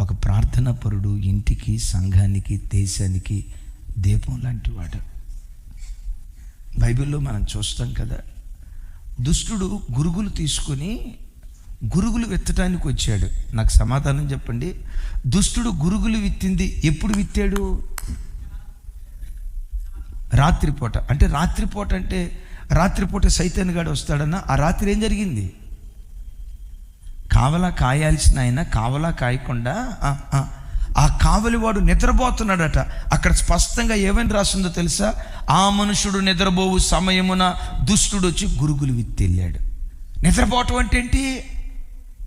ఒక ప్రార్థనా పరుడు ఇంటికి, సంఘానికి, దేశానికి దీపం లాంటి వాడు. బైబిల్లో మనం చూస్తాం కదా, దుష్టుడు గురుగులు తీసుకొని గురుగులు విత్తడానికి వచ్చాడు. నాకు సమాధానం చెప్పండి. దుష్టుడు గురుగులు విత్తింది ఎప్పుడు విత్తాడు? రాత్రిపూట. అంటే రాత్రిపూట సైతాన్ గాడు వస్తాడన్న. ఆ రాత్రి ఏం జరిగింది? కావలా కాయాల్సిన ఆయన కావలా కాయకుండా ఆ కావలివాడు నిద్రపోతున్నాడట. అక్కడ స్పష్టంగా ఏమని రాసిందో తెలుసా? ఆ మనుషుడు నిద్రపోవు సమయమున దుష్టుడు వచ్చి గురుగులు విత్తెళ్ళాడు. నిద్రపోవటం అంటే ఏంటి?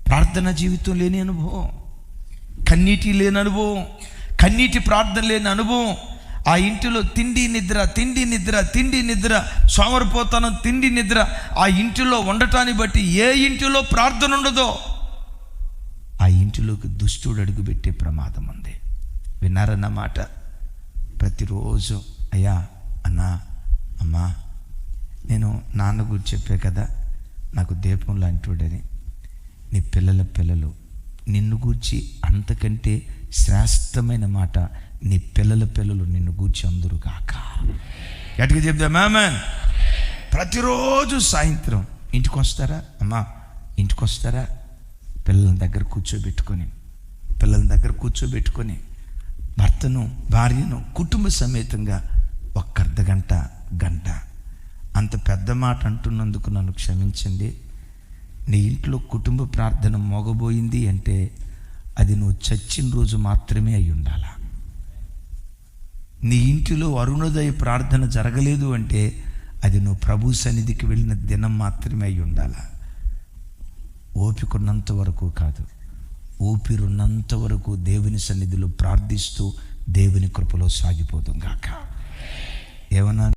ప్రార్థన జీవితం లేని అనుభవం, కన్నీటి లేని అనుభవం, కన్నీటి ప్రార్థన లేని అనుభవం. ఆ ఇంటిలో తిండి నిద్ర, సోమరిపోతనం, తిండి నిద్ర. ఆ ఇంటిలో ఉండటాన్ని బట్టి ఏ ఇంటిలో ప్రార్థన ఉండదో ఆ ఇంటిలోకి దుష్టుడు అడుగుపెట్టే ప్రమాదం ఉంది. విన్నారన్నమాట. ప్రతిరోజు అయ్యా, అన్నా, అమ్మా, నేను నాన్న గురించి చెప్పే కదా, నాకు దీపం లాంటివాడని. నీ పిల్లలు నిన్ను గూర్చి అంతకంటే శ్రేష్టమైన మాట, నీ పిల్లలు నిన్ను గూర్చి అందరూ కాక. గట్టిగా చెప్దాం ఆమేన్. ప్రతిరోజు సాయంత్రం ఇంటికి వస్తారా అమ్మా? ఇంటికి వస్తారా? పిల్లల దగ్గర కూర్చోబెట్టుకొని భర్తను, భార్యను కుటుంబ సమేతంగా ఒక్క అర్ధగంట, గంట. అంత పెద్ద మాట అంటున్నందుకు నన్ను క్షమించండి. నీ ఇంట్లో కుటుంబ ప్రార్థన మోగబోయింది అంటే అది నువ్వు చచ్చిన రోజు మాత్రమే అయి ఉండాలా. నీ ఇంటిలో అరుణోదయ ప్రార్థన జరగలేదు అంటే అది నువ్వు ప్రభు సన్నిధికి వెళ్ళిన దినం మాత్రమే అయి ఉండాలా. ఓపికన్నంత వరకు కాదు, ఊపిరున్నంత వరకు దేవుని సన్నిధిలో ప్రార్థిస్తూ దేవుని కృపలో సాగిపోతాం గాక. ఏమన్నా